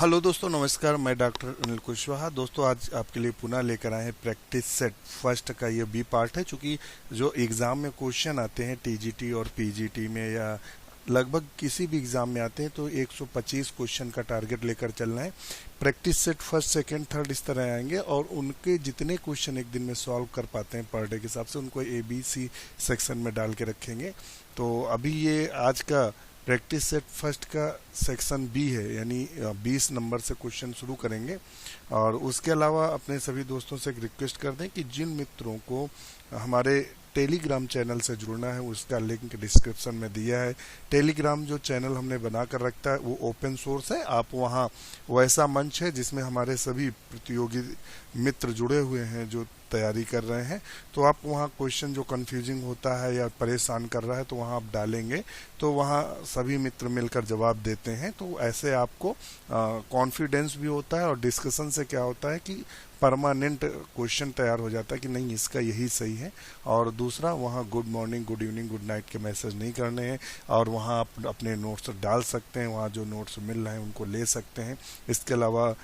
Hello दोस्तों, नमस्कार। मैं डॉक्टर अनिल कुशवाहा। दोस्तों, आज आपके लिए पुनः लेकर आए हैं प्रैक्टिस सेट फर्स्ट का ये बी पार्ट है। चूँकि जो एग्ज़ाम में क्वेश्चन आते हैं टीजीटी और पीजीटी में या लगभग किसी भी एग्ज़ाम में आते हैं तो 125 क्वेश्चन का टारगेट लेकर चलना है। Practice set first second third इस तरह आएंगे और उनके जितने क्वेश्चन एक दिन में सॉल्व कर पाते हैं पर डे के हिसाब से उनको ABC सेक्शन में डाल के रखेंगे। तो अभी ये आज का प्रैक्टिस सेट फर्स्ट का सेक्शन बी है, यानी 20 नंबर से क्वेश्चन शुरू करेंगे। और उसके अलावा अपने सभी दोस्तों से एक रिक्वेस्ट कर दें कि जिन मित्रों को हमारे टेलीग्राम चैनल से जुड़ना है उसका लिंक डिस्क्रिप्शन में दिया है। टेलीग्राम जो चैनल हमने बना कर रखता है वो ओपन सोर्स है। आप वहाँ वैसा मंच है जिसमें हमारे सभी प्रतियोगी मित्र जुड़े हुए हैं जो तैयारी कर रहे हैं। तो आप वहाँ क्वेश्चन जो कंफ्यूजिंग होता है या परेशान कर रहा है तो वहाँ आप डालेंगे तो वहाँ सभी मित्र मिलकर जवाब देते हैं। तो ऐसे आपको कॉन्फिडेंस भी होता है और डिस्कशन से क्या होता है कि परमानेंट क्वेश्चन तैयार हो जाता है कि नहीं इसका यही सही है। और दूसरा, वहाँ good morning, good evening, good night के मैसेज नहीं करने हैं और वहाँ आप अपने नोट्स डाल सकते हैं। वहाँ जो नोट्स मिल रहे हैं उनको ले सकते हैं। इसके अलावा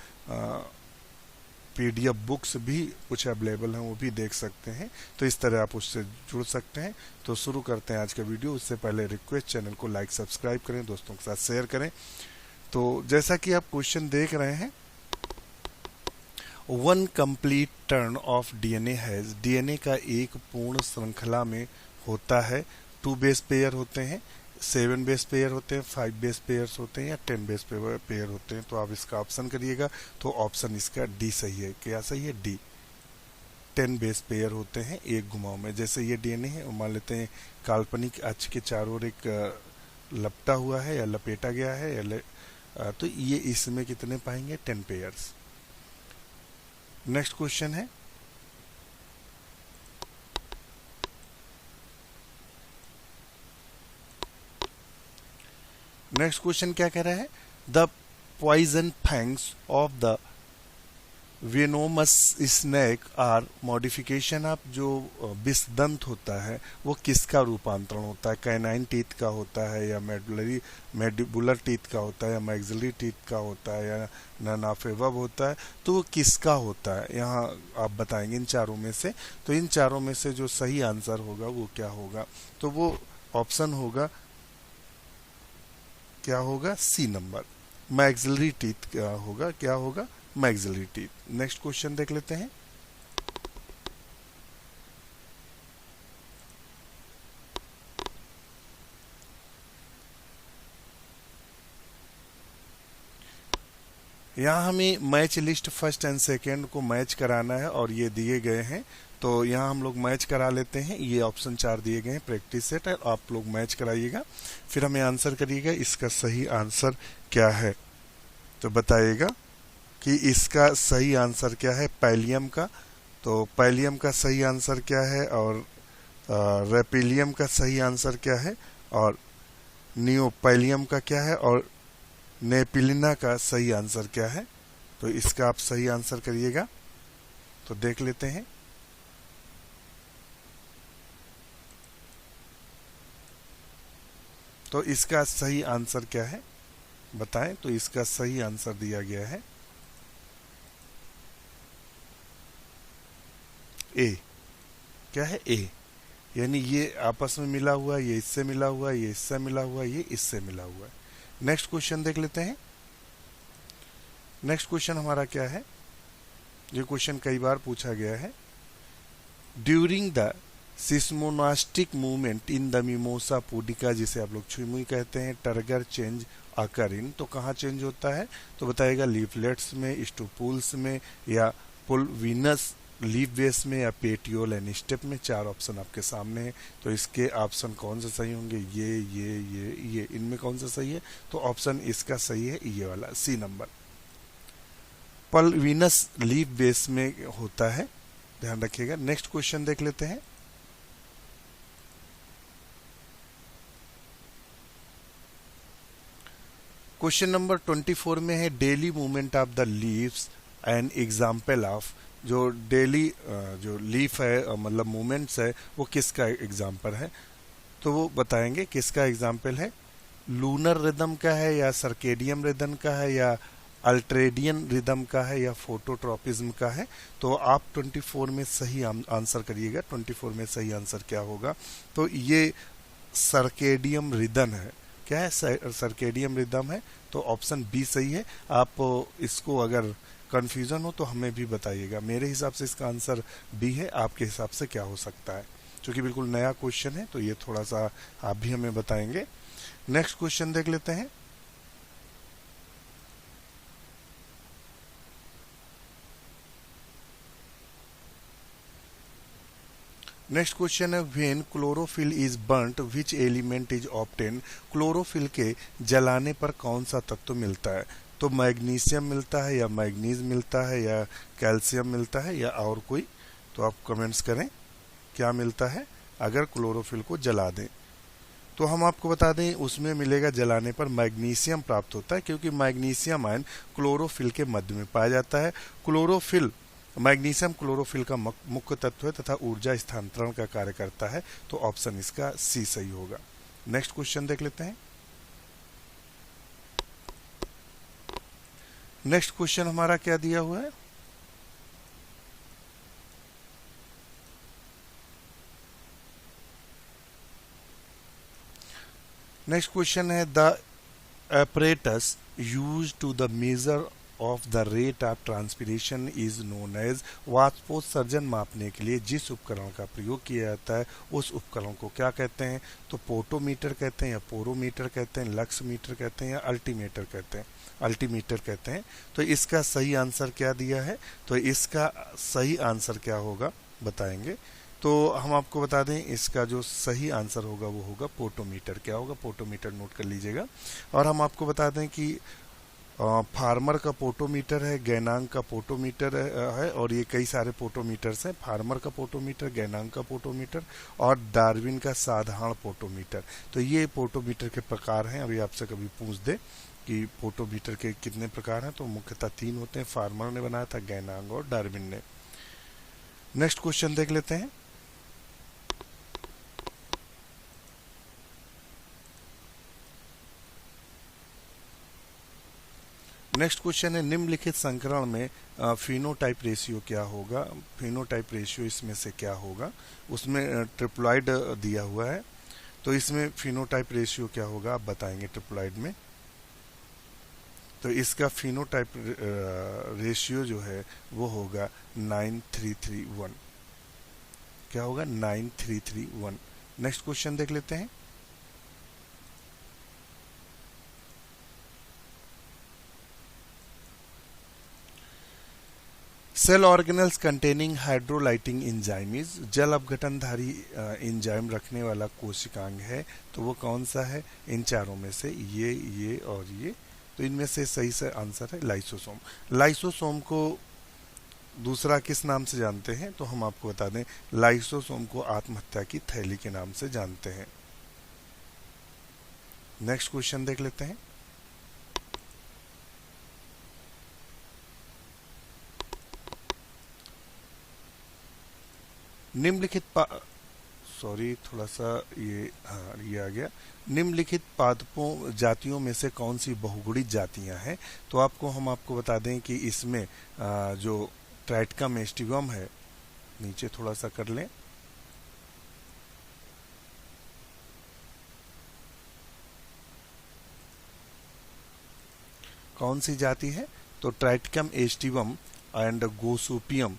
PDF बुक्स भी कुछ अवेलेबल हैं, वो भी देख सकते हैं। तो इस तरह आप उससे जुड़ सकते हैं। तो शुरू करते हैं आज का वीडियो। उससे पहले रिक्वेस्ट, चैनल को लाइक सब्सक्राइब करें, दोस्तों के साथ शेयर करें। तो जैसा कि आप क्वेश्चन देख रहे हैं, one complete turn off DNA has, DNA का एक पूर्ण श्रृंखला में होता है 2 बेस पेयर होते हैं, 7 बेस पेयर होते हैं, 5 बेस पेयर्स होते हैं या 10 बेस पेयर होते हैं। तो आप इसका ऑप्शन करिएगा। तो ऑप्शन इसका डी सही है। क्या सही है? डी। 10 बेस पेयर होते हैं एक घुमाव में। जैसे ये DNA है, मान लेते हैं काल्पनिक अक्ष के चारों ओर एक लपटा हुआ है या लपेटा गया है तो ये इसमें कितने पाएंगे? 10 पेयर्स। नेक्स्ट क्वेश्चन है, नेक्स्ट क्वेश्चन क्या कह रहा है? The poison fangs of the venomous snake are modification of, जो विषदंत होता है वो किसका रूपांतरण होता है? कैनाइन टीथ का होता है या मेडिबुलर टीथ का होता है या मैक्सिलरी टीथ का होता है या नाफेवब होता है? तो वो किसका होता है यहाँ आप बताएंगे इन चारों में से। तो इन चारों में से जो सही आंसर होगा वो क्या होगा? तो वो ऑप्शन होगा, क्या होगा? सी नंबर, मैक्सिलरी टीथ क्या होगा? क्या होगा? Maxillary teeth. नेक्स्ट क्वेश्चन देख लेते हैं। यहाँ हमें match list first and second को मैच कराना है और ये दिए गए हैं। तो यहाँ हम लोग मैच करा लेते हैं। ये ऑप्शन 4 दिए गए हैं प्रैक्टिस सेट, आप लोग मैच कराइएगा, फिर हमें आंसर करिएगा इसका सही आंसर क्या है। तो बताइएगा कि इसका सही आंसर क्या है पैलियम का। तो पैलियम का सही आंसर क्या है और रेपिलियम का सही आंसर क्या है और नियोपैलियम का क्या है और नेपिलिना का सही आंसर क्या है? तो इसका आप सही आंसर करिएगा। तो देख लेते हैं। तो इसका सही आंसर क्या है बताएं। तो इसका सही आंसर दिया गया है ए। क्या है? ए। यानी ये आपस में मिला हुआ है, ये इससे मिला हुआ है, ये इससे मिला हुआ है, ये इससे मिला हुआ है। नेक्स्ट क्वेश्चन देख लेते हैं। नेक्स्ट क्वेश्चन हमारा क्या है? ये क्वेश्चन कई बार पूछा गया है। During the seismonastic movement in the mimosa pudica, जिसे आप लोग छुईमुई कहते हैं, टर्गर चेंज अकर इन, तो कहाँ चेंज होता है? तो बताइएगा लीफलेट्स में, स्टूपुल्स में या पुलविनस लीफ बेस में या पेटियोल एंड स्टेप में। 4 ऑप्शन आपके सामने है। तो इसके ऑप्शन कौन से सही होंगे? ये इनमें कौन सा सही है? तो ऑप्शन इसका सही है ये वाला, C number. Pulvinus leaf base में होता है, ध्यान रखिएगा। नेक्स्ट क्वेश्चन देख लेते हैं। क्वेश्चन नंबर 24 में है daily movement of the leaves and example of, जो डेली जो लीफ है मतलब मूवमेंट्स है वो किसका एग्जाम्पल है? तो वो बताएंगे किसका एग्जाम्पल है। लूनर रिदम का है या सर्केडियम रिदम का है या अल्ट्रेडियन रिदम का है या फोटोट्रॉपिज्म का है। तो आप 24 में सही आंसर करिएगा। 24 में सही आंसर क्या होगा? तो ये सर्केडियम रिदम है। क्या है? सर्केडियम रिदम है। तो ऑप्शन बी सही है। आप इसको अगर कंफ्यूजन हो तो हमें भी बताइएगा। मेरे हिसाब से इसका आंसर बी है। आपके हिसाब से क्या हो सकता है? क्योंकि बिल्कुल नया क्वेश्चन है तो ये थोड़ा सा आप भी हमें बताएंगे। नेक्स्ट क्वेश्चन देख लेते हैं। नेक्स्ट क्वेश्चन है when chlorophyll is burnt which element is obtain. Chlorophyll के जलाने पर कौन सा तत्व मिलता है? तो मैग्नीशियम मिलता है या मैग्नीज मिलता है या कैल्शियम मिलता है या और कोई? तो आप कमेंट्स करें क्या मिलता है अगर क्लोरोफिल को जला दें। तो हम आपको बता दें उसमें मिलेगा जलाने पर मैग्नीशियम प्राप्त होता है, क्योंकि मैग्नीशियम आयन क्लोरोफिल के मध्य में पाया जाता है। क्लोरोफिल मैग्नीशियम क्लोरोफिल का मुख्य तत्व है तथा ऊर्जा स्थानांतरण का कार्य करता है। तो ऑप्शन इसका सी सही होगा। नेक्स्ट क्वेश्चन देख लेते हैं। नेक्स्ट क्वेश्चन हमारा क्या दिया हुआ है? नेक्स्ट क्वेश्चन है the apparatus used to the measure of the rate of transpiration is known as। वाष्पोत्सर्जन मापने के लिए जिस उपकरण का प्रयोग किया जाता है उस उपकरण को क्या कहते हैं? तो पोटोमीटर कहते हैं या पोरोमीटर कहते हैं, लक्स मीटर कहते हैं या अल्टीमीटर कहते हैं? अल्टीमीटर कहते हैं। तो इसका सही आंसर क्या दिया है? तो इसका सही आंसर क्या होगा बताएंगे। तो हम आपको बता दें इसका जो सही आंसर होगा वो होगा पोटोमीटर। क्या होगा? पोटोमीटर नोट कर लीजिएगा। और हम आपको बता दें कि फार्मर का पोटोमीटर है, गैनांग का पोटोमीटर है और ये कई सारे पोटोमीटर्स हैं। फार्मर का पोटोमीटर, गैनांग का पोटोमीटर और डार्विन का साधारण पोटोमीटर। तो ये पोटोमीटर के प्रकार हैं। अभी आपसे कभी पूछ दे कि पोटोमीटर के कितने प्रकार हैं तो मुख्यतः 3 होते हैं। फार्मर ने बनाया था, गैनांग और डार्विन ने। नेक्स्ट क्वेश्चन देख लेते हैं। नेक्स्ट क्वेश्चन है निम्नलिखित संकरण में फिनोटाइप रेशियो क्या होगा? फिनोटाइप रेशियो इसमें से क्या होगा? उसमें ट्रिप्लॉइड दिया हुआ है। तो इसमें फिनोटाइप रेशियो क्या होगा आप बताएंगे ट्रिप्लॉइड में। तो इसका फिनोटाइप रेशियो जो है वो होगा 9331। क्या होगा? 9331। नेक्स्ट क्वेश्चन देख लेते हैं। Cell organelles containing hydrolyting enzyme is. जल अपघटनधारी एंजाइम रखने वाला कोशिकांग है तो वो कौन सा है? इन चारों में से ये और ये। तो इनमें से सही से आंसर है लाइसोसोम। लाइसोसोम को दूसरा किस नाम से जानते हैं? तो हम आपको बता दें लाइसोसोम को आत्महत्या की थैली के नाम से जानते हैं। नेक्स्ट क्वेश्चन देख लेते हैं। निम्नलिखित थोड़ा सा ये आ गया। निम्नलिखित पादपों जातियों में से कौन सी बहुगुणित जातियां हैं? तो हम आपको बता दें कि इसमें जो ट्राइटिकम एस्टिवम है, नीचे थोड़ा सा कर लें, कौन सी जाति है? तो ट्राइटिकम एस्टिवम एंड गोसोपियम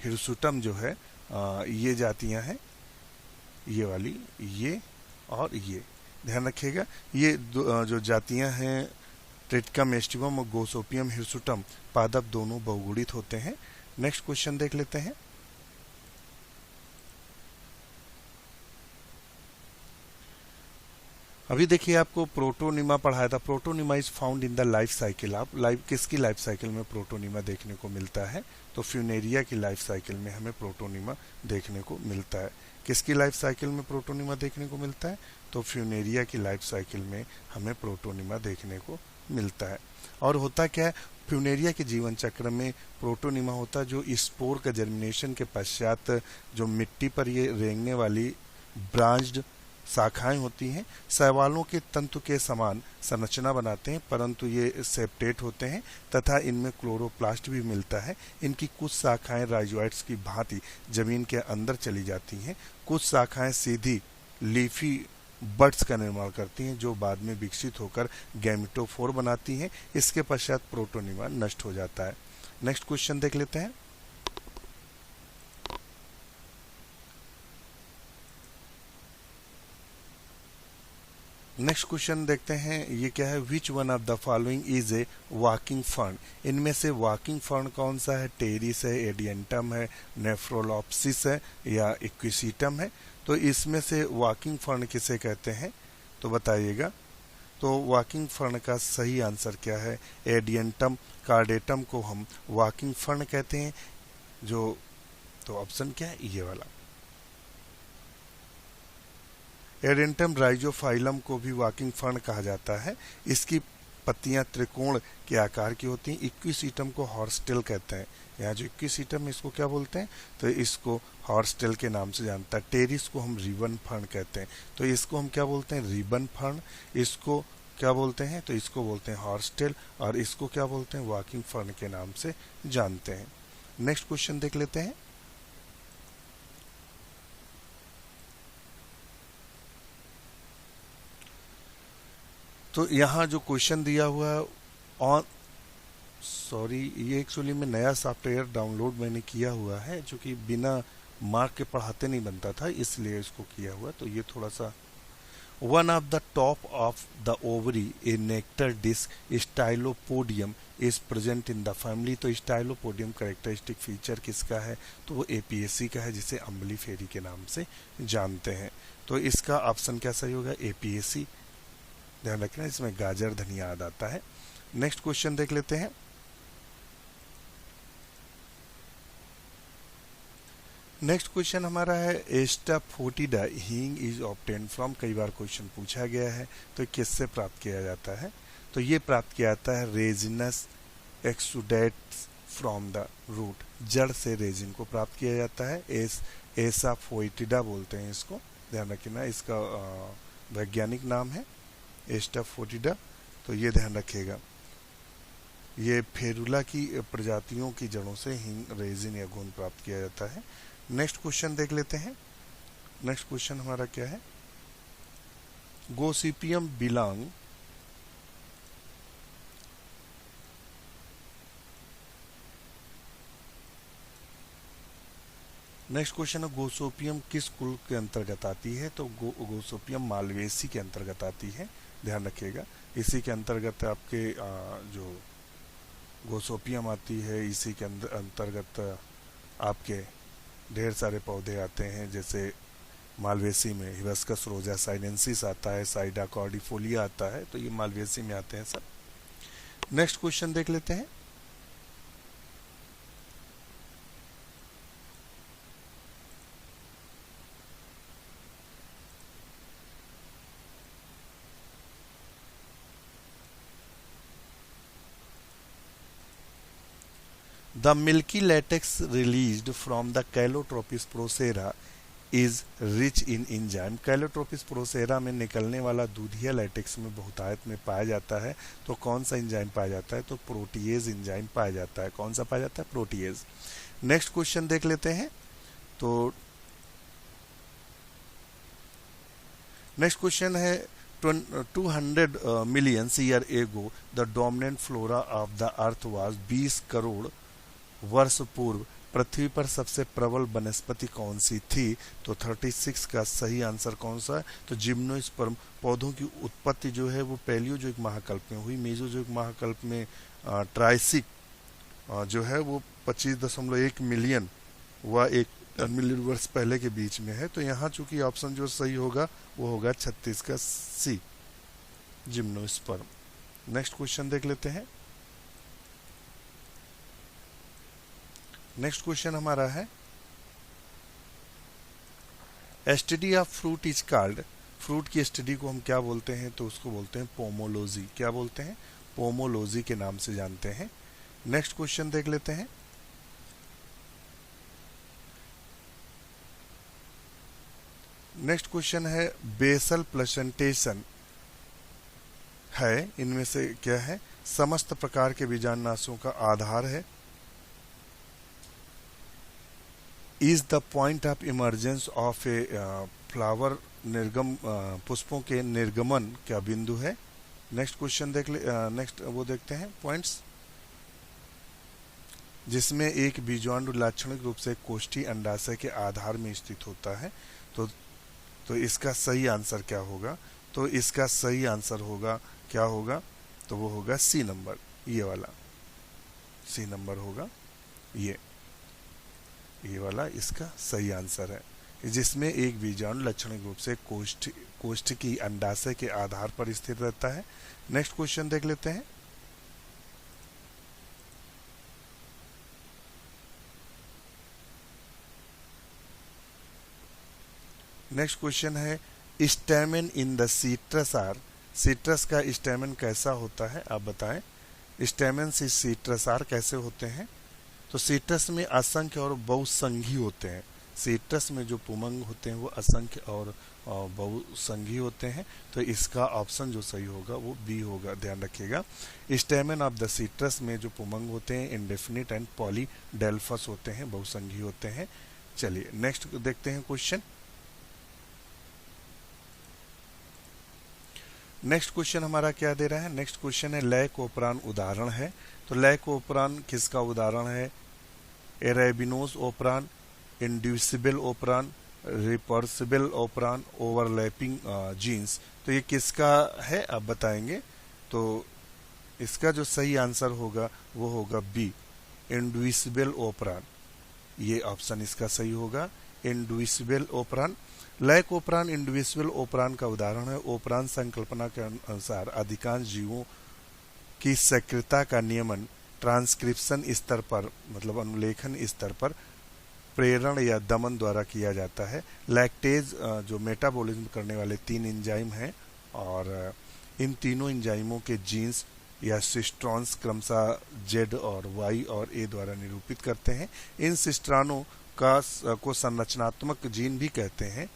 हिरसुटम जो है ये जातियां हैं। ये वाली, ये और ये ध्यान रखिएगा। ये जो जातियां हैं ट्राइटिकम एस्टिवम और गोसोपियम हिरसुटम पादप दोनों बहुगुणित होते हैं। नेक्स्ट क्वेश्चन देख लेते हैं। अभी देखिए आपको प्रोटोनिमा पढ़ाया था। Protonema is found in the life cycle. आप किसकी लाइफ साइकिल में प्रोटोनिमा देखने को मिलता है? तो फ्यूनेरिया की लाइफ साइकिल में हमें प्रोटोनिमा देखने को मिलता है। किसकी लाइफ साइकिल में प्रोटोनिमा देखने को मिलता है? तो फ्यूनेरिया की लाइफ साइकिल में हमें प्रोटोनिमा देखने को मिलता है। और होता क्या है फ्यूनेरिया के जीवन चक्र में? प्रोटोनिमा होता है जो स्पोर का जर्मिनेशन के पश्चात जो मिट्टी पर ये रेंगने वाली ब्रांच्ड शाखाएं होती हैं, शैवालों के तंतु के समान संरचना बनाते हैं, परंतु ये सेप्टेट होते हैं तथा इनमें क्लोरोप्लास्ट भी मिलता है। इनकी कुछ शाखाएं राइजोइड्स की भांति जमीन के अंदर चली जाती हैं, कुछ शाखाएं सीधी लीफी बड्स का निर्माण करती हैं जो बाद में विकसित होकर गैमेटोफोर बनाती हैं। इसके पश्चात प्रोटोनिमा नष्ट हो जाता है। नेक्स्ट क्वेश्चन देख लेते हैं। नेक्स्ट क्वेश्चन देखते हैं, ये क्या है, which one of the following is a walking fern. इनमें से वॉकिंग फर्न कौन सा है? टेरिस है, एडियंटम है, नेफ्रोलॉप्सिस है या इक्विसीटम है। तो इसमें से वॉकिंग फर्न किसे कहते हैं तो बताइएगा। तो वॉकिंग फर्न का सही आंसर क्या है? एडियंटम कार्डेटम को हम वॉकिंग फर्न कहते हैं। जो तो ऑप्शन क्या है? ये वाला। एडेंटम राइजोफाइलम को भी वॉकिंग फर्न कहा जाता है। इसकी पत्तियां त्रिकोण के आकार की होती हैं। इक्विसीटम को हॉर्सटेल कहते हैं। यहाँ जो इक्विसीटम है इसको क्या बोलते हैं? तो इसको हॉर्सटेल के नाम से जानता है। टेरिस को हम रिबन फर्न कहते हैं, तो इसको हम क्या बोलते हैं? Ribbon fern. इसको क्या बोलते हैं? तो इसको बोलते हैं हॉर्सटेल, और इसको क्या बोलते हैं? वॉकिंग फर्न के नाम से जानते हैं। नेक्स्ट क्वेश्चन देख लेते हैं। तो यहाँ जो क्वेश्चन दिया हुआ है ऑन सॉरी, ये एक्चुअली में नया सॉफ्टवेयर डाउनलोड मैंने किया हुआ है जो कि बिना मार्क के पढ़ाते नहीं बनता था, इसलिए इसको किया हुआ। तो ये थोड़ा सा, one of the top of the ovary a nectar disc stylopodium is present in the family. तो स्टाइलोपोडियम कैरेक्टरिस्टिक फीचर किसका है? तो वो एपीएससी का है, जिसे अम्बली फेरी के नाम से जानते हैं। तो इसका ऑप्शन क्या सही होगा? एपीएससी। ध्यान रखना, इसमें गाजर धनिया याद आता है। नेक्स्ट क्वेश्चन देख लेते हैं। नेक्स्ट क्वेश्चन हमारा है, एस्टाफोटिडा हींग इज ऑब्टेन्ड फ्रॉम। कई बार क्वेश्चन पूछा गया है, तो किससे प्राप्त किया जाता है? तो ये प्राप्त किया जाता है resinous exudates from the root. जड़ से रेजिन को प्राप्त किया जाता है। एसाफोइटिडा बोलते हैं इसको। ध्यान रखना, इसका वैज्ञानिक नाम है एस्टाफोटिडा। तो ये ध्यान रखिएगा, ये फेरुला की प्रजातियों की जड़ों से हींग, रेजिन या गोंद प्राप्त किया जाता है। नेक्स्ट क्वेश्चन देख लेते हैं। नेक्स्ट क्वेश्चन हमारा क्या है? गोसिपियम बिलोंग नेक्स्ट क्वेश्चन है, गोसोपियम किस कुल के अंतर्गत आती है? तो गोसोपियम मालवेसी के अंतर्गत आती है। ध्यान रखिएगा, इसी के अंतर्गत आपके जो गोसोपियम आती है, इसी के अंतर्गत आपके ढेर सारे पौधे आते हैं। जैसे मालवेसी में हिबिस्कस रोजा साइनेंसिस आता है, साइडा कॉर्डिफोलिया आता है, तो ये मालवेसी में आते हैं सब। नेक्स्ट क्वेश्चन देख लेते हैं। The milky latex released from the Calotropis procera is rich in enzyme। Calotropis procera में निकलने वाला दूधिया लैटेक्स में बहुतायत में पाया जाता है। तो कौन सा एंजाइम पाया जाता है? तो प्रोटीएज एंजाइम पाया जाता है। कौन सा पाया जाता है? प्रोटीएज। नेक्स्ट क्वेश्चन देख लेते हैं। तो नेक्स्ट क्वेश्चन है, 200 million year ago the dominant flora of the earth was 20 crore वर्ष पूर्व पृथ्वी पर सबसे प्रबल वनस्पति कौन सी थी? तो 36 का सही आंसर कौन सा है? तो जिम्नोस्पर्म। पौधों की उत्पत्ति जो है वो पैलियोजोइक महाकल्प में हुई। मेसोजोइक महाकल्प में ट्राइसिक जो है वो 25.1 मिलियन व 1 मिलियन वर्ष पहले के बीच में है। तो यहाँ चूंकि ऑप्शन जो सही होगा वो होगा 36 का सी, जिम्नोस्पर्म। नेक्स्ट क्वेश्चन देख लेते हैं। नेक्स्ट क्वेश्चन हमारा है, study of fruit is called. Fruit की स्टडी को हम क्या बोलते हैं? तो उसको बोलते हैं पोमोलॉजी। क्या बोलते हैं? पोमोलॉजी के नाम से जानते हैं। नेक्स्ट क्वेश्चन देख लेते हैं। नेक्स्ट क्वेश्चन है बेसल प्लेसेंटेशन है, इनमें से क्या है? समस्त प्रकार के बीजांडाशों का आधार है। Is the point of emergence of a flower, निर्गम पुष्पों के निर्गमन क्या बिंदु है? नेक्स्ट क्वेश्चन देख ले, नेक्स्ट वो देखते हैं पॉइंट्स। जिसमें एक बीजांड लाक्षणिक रूप से कोष्ठी अंडाशय के आधार में स्थित होता है। तो इसका सही आंसर क्या होगा? तो इसका सही आंसर होगा, क्या होगा? तो वो होगा सी नंबर, ये वाला सी नंबर होगा, ये वाला इसका सही आंसर है। जिसमें एक बीजाणु लाक्षणिक रूप से कोष्ठ की अंडाशय के आधार पर स्थित रहता है। नेक्स्ट क्वेश्चन देख लेते हैं। नेक्स्ट क्वेश्चन है stamen in the citrus are. Citrus का स्टेमेन कैसा होता है, आप बताएं। स्टेमेन से सीट्रस आर कैसे होते हैं? तो सीट्रस में असंख्य और बहुसंघी होते हैं। सीट्रस में जो पुमंग होते हैं वो असंख्य और बहुसंघी होते हैं। तो इसका ऑप्शन जो सही होगा वो बी होगा, ध्यान रखिएगा। स्टेमेन ऑफ द सीट्रस में जो पुमंग होते हैं इंडेफिनिट एंड पॉलीडेल्फस होते हैं, बहुसंघी होते हैं। चलिए नेक्स्ट देखते हैं क्वेश्चन। नेक्स्ट क्वेश्चन हमारा क्या दे रहा है? नेक्स्ट क्वेश्चन है लय कोपरान उदाहरण है। तो लय कोपरान किसका उदाहरण है? एरेबिनोस ओपरान, इंड्यूसिबल ओपरान, रिपर्सिबल ओपरान, ओवरलैपिंग जीन्स। तो ये किसका है आप बताएंगे। तो इसका जो सही आंसर होगा वो होगा बी, इंड्यूसिबल ओपरान। ये ऑप्शन इसका सही होगा, इंड्यूसिबल ओपरान। लय कोपरान इंडिविजुअल ओपरान का उदाहरण है। ओपरान संकल्पना के अनुसार अधिकांश जीवों की सक्रियता का नियमन ट्रांसक्रिप्शन स्तर पर, मतलब अनुलेखन स्तर पर प्रेरण या दमन द्वारा किया जाता है। लैक्टेज जो मेटाबॉलिज्म करने वाले 3 एंजाइम हैं और इन तीनों एंजाइमों के जीन्स या सिस्ट्रॉन्स क्रमशः जेड और वाई और ए द्वारा निरूपित करते हैं। इन सिस्ट्रानों को संरचनात्मक जीन भी कहते हैं।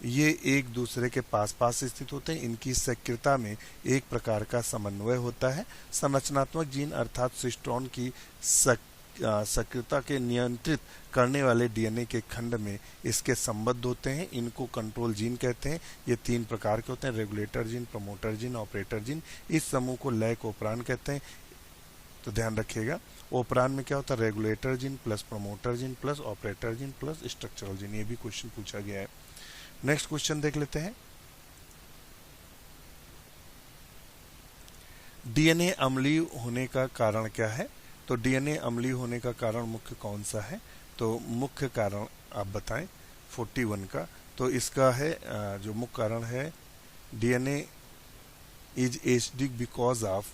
ये एक दूसरे के पास पास स्थित होते हैं। इनकी सक्रियता में एक प्रकार का समन्वय होता है। संरचनात्मक जीन अर्थात सिस्ट्रॉन की सक्रियता के नियंत्रित करने वाले डीएनए के खंड में इसके संबद्ध होते हैं। इनको कंट्रोल जीन कहते हैं। ये 3 प्रकार के होते हैं, regulator gene, promoter gene, operator gene. इस समूह को लय कोपरान कहते हैं। तो ध्यान रखिएगा, ओपरान में क्या होता है? Regulator gene plus promoter gene plus operator gene plus structural gene. ये भी क्वेश्चन पूछा गया है। नेक्स्ट क्वेश्चन देख लेते हैं। डीएनए अम्लीय होने का कारण क्या है? तो डीएनए अम्लीय होने का कारण मुख्य कौन सा है? तो मुख्य कारण आप बताएं 41 का। तो इसका है जो मुख्य कारण है, DNA is acidic because of,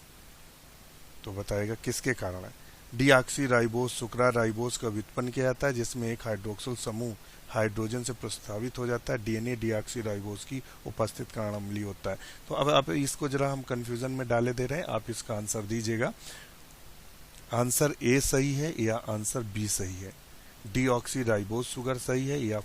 तो बताएगा किसके कारण है। डीऑक्सीराइबोज सुक्राराइबोज का व्युत्पन्न किया जाता है जिसमें एक हाइड्रोक्सिल समूह हाइड्रोजन से प्रस्तावित हो जाता है। डीएनए डीऑक्सीराइबोज की उपस्थित कारण अम्लीय होता है। तो अब आप इसको जरा हम कंफ्यूजन में डाले दे रहे हैं, आप इसका आंसर दीजिएगा। आंसर ए सही है या आंसर बी सही है? डीऑक्सीराइबोज शुगर सही है या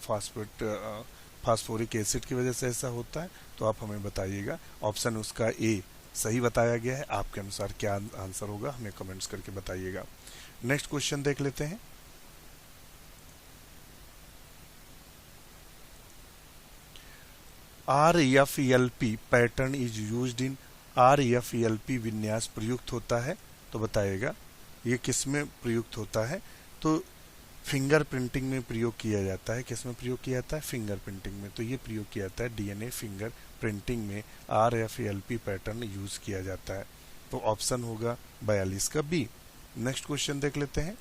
फास्फोरिक एसिड की वजह से ऐसा होता है? तो आप हमें बताइएगा। ऑप्शन उसका ए सही बताया गया है। आपके अनुसार क्या आंसर होगा हमें कमेंट्स करके बताइएगा। नेक्स्ट क्वेश्चन देख लेते हैं। RFLP pattern is used in, RFLP विन्यास प्रयुक्त होता है। तो बताइएगा ये किस में प्रयुक्त होता है? तो फिंगर प्रिंटिंग में प्रयोग किया जाता है। किस में प्रयोग किया जाता है? फिंगर प्रिंटिंग में। तो ये प्रयोग किया जाता है डीएनए फिंगर प्रिंटिंग में RFLP पैटर्न यूज किया जाता है। तो ऑप्शन होगा 42 का बी। नेक्स्ट क्वेश्चन देख लेते हैं।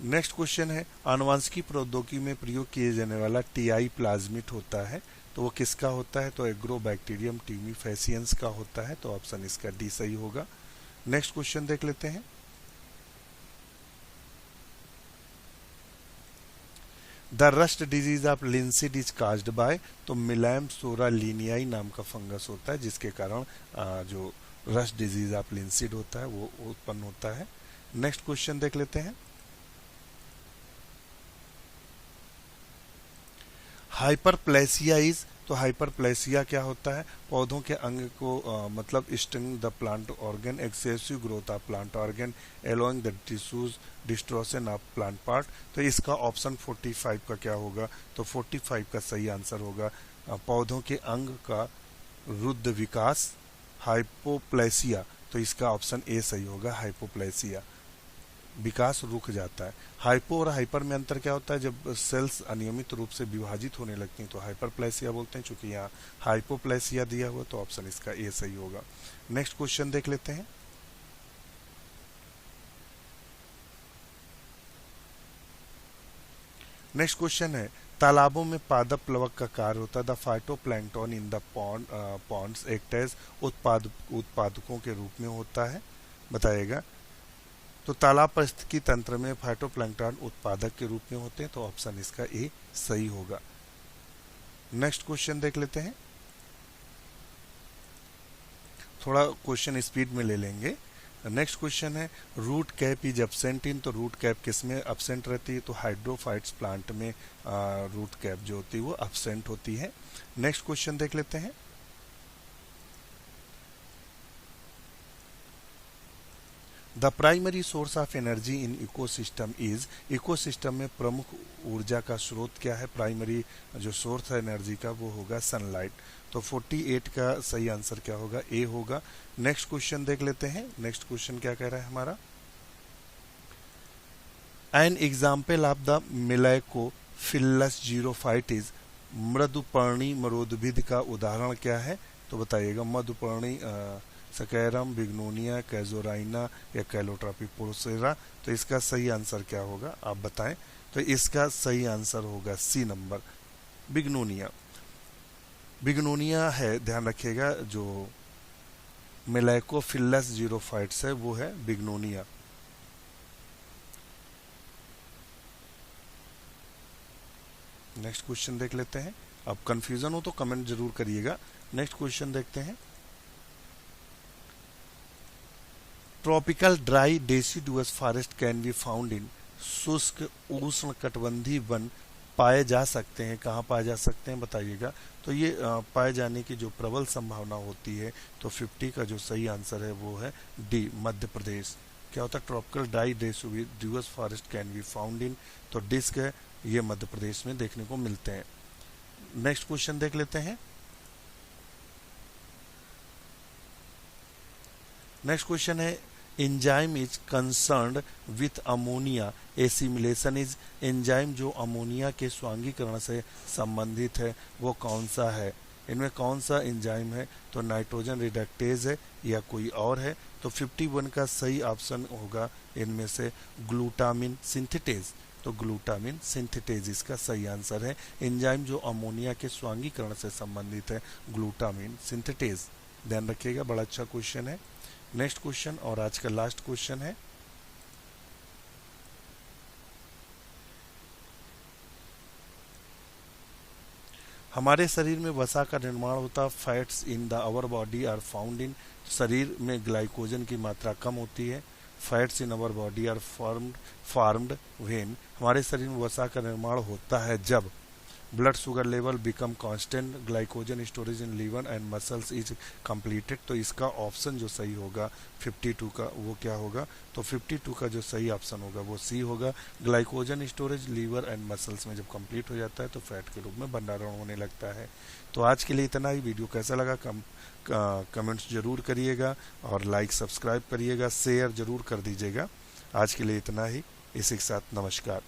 नेक्स्ट क्वेश्चन है आनुवंशिकी प्रौद्योगिकी में प्रयोग किए जाने वाला टीआई प्लाज्मिड होता है। तो वो किसका होता है? तो एग्रोबैक्टीरियम टीमीफेसियंस का होता है। तो ऑप्शन इसका डी सही होगा। नेक्स्ट क्वेश्चन देख लेते हैं। The rust disease of linseed is caused by, तो मिलैम सोरा लीनियाई नाम का फंगस होता है जिसके कारण जो रस्ट डिजीज ऑफ लिंसिड होता है वो उत्पन्न होता है। नेक्स्ट क्वेश्चन देख लेते हैं। हाइपरप्लेसिया इज, तो हाइपरप्लेसिया क्या होता है? पौधों के अंग को मतलब sting the plant organ, excessive growth of plant organ, allowing the tissues, distortion of plant part. तो इसका ऑप्शन 45 का क्या होगा? तो 45 का सही आंसर होगा पौधों के अंग का रुद्ध विकास, हाइपोप्लेसिया। तो इसका ऑप्शन ए सही होगा, हाइपोप्लेसिया, विकास रुक जाता है। हाइपो और हाइपर में अंतर क्या होता है? जब सेल्स अनियमित रूप से विभाजित होने लगती हैं तो हाइपरप्लेसिया बोलते हैं। चूंकि यहाँ हाइपोप्लेसिया दिया हुआ तो ऑप्शन इसका ए सही होगा। नेक्स्ट क्वेश्चन देख लेते हैं। नेक्स्ट क्वेश्चन है, तालाबों में पादप प्लवक का कार्य होता है। The phytoplankton in the ponds act as उत्पादकों के रूप में होता है, बताइएगा। तो तालाब परिस्थितिकी तंत्र में फाइटोप्लैंक्टन उत्पादक के रूप में होते हैं, तो ऑप्शन इसका ए सही होगा। नेक्स्ट क्वेश्चन देख लेते हैं। थोड़ा क्वेश्चन स्पीड में ले लेंगे। नेक्स्ट क्वेश्चन है, root cap is absent in, तो रूट कैप किस में एब्सेंट रहती है? तो हाइड्रोफाइट्स प्लांट में रूट कैप जो होती है वो एब्सेंट होती है। नेक्स्ट क्वेश्चन देख लेते हैं। The primary source of energy in ecosystem is, ecosystem में प्रमुख ऊर्जा का स्रोत क्या है? प्राइमरी जो सोर्स है एनर्जी का वो होगा सनलाइट। तो 48 का सही आंसर क्या होगा? ए होगा। नेक्स्ट क्वेश्चन देख लेते हैं। नेक्स्ट क्वेश्चन क्या कह रहा है हमारा? An example of the malacophyllous xerophyte is, मृदुपर्णी मरोदभिद का उदाहरण क्या है? तो बताइएगा। मधुपर्णी सकैरम, बिग्नोनिया, कैजोराइना या कैलोट्रापी पोसेरा। तो इसका सही आंसर क्या होगा आप बताएं। तो इसका सही आंसर होगा सी नंबर, बिग्नोनिया। बिग्नोनिया है, ध्यान रखिएगा, जो मिलैकोफिलस जीरोफाइट्स है वो है बिग्नोनिया। नेक्स्ट क्वेश्चन देख लेते हैं। अब कंफ्यूजन हो तो कमेंट जरूर करिएगा। नेक्स्ट क्वेश्चन देखते हैं। Tropical dry deciduous forest can be found in, शुष्क उष्ण कटिबंधीय वन पाए जा सकते हैं। कहाँ पाए जा सकते हैं बताइएगा। तो ये पाए जाने की जो प्रबल संभावना होती है, तो 50 का जो सही आंसर है वो है डी, मध्य प्रदेश। क्या होता है? Tropical dry deciduous forest can be found in, तो डिस्क है, ये मध्य प्रदेश में देखने को मिलते हैं। नेक्स्ट क्वेश्चन देख लेते हैं। नेक्स्ट क्वेश्चन है, enzyme is concerned with ammonia assimilation is, enzyme जो अमोनिया के स्वांगीकरण से संबंधित है वो कौन सा है? इनमें कौन सा एंजाइम है? तो नाइट्रोजन रिडक्टेज है या कोई और है? तो 51 का सही ऑप्शन होगा इनमें से ग्लूटामिन सिंथेटेज। तो ग्लूटामिन सिंथेटेज इसका सही आंसर है। एंजाइम जो अमोनिया के स्वांगीकरण से संबंधित है, ग्लूटामिन सिंथेटेज। ध्यान रखिएगा, बड़ा अच्छा क्वेश्चन है। नेक्स्ट क्वेश्चन और आज का लास्ट क्वेश्चन है, हमारे शरीर में वसा का निर्माण होता है। Fats in the our body are found in, शरीर में ग्लाइकोजन की मात्रा कम होती है। Fats in our body are formed when, हमारे शरीर में वसा का निर्माण होता है जब blood sugar level become constant, glycogen storage in liver and muscles is completed. तो इसका ऑप्शन जो सही होगा 52 का वो क्या होगा? तो 52 का जो सही ऑप्शन होगा वो सी होगा। Glycogen storage liver and muscles में जब कंप्लीट हो जाता है तो फैट के रूप में भंडारण होने लगता है। तो आज के लिए इतना ही। वीडियो कैसा लगा कमेंट्स जरूर करिएगा और लाइक सब्सक्राइब करिएगा, शेयर जरूर कर दीजिएगा। आज के लिए इतना ही। इसी के साथ नमस्कार।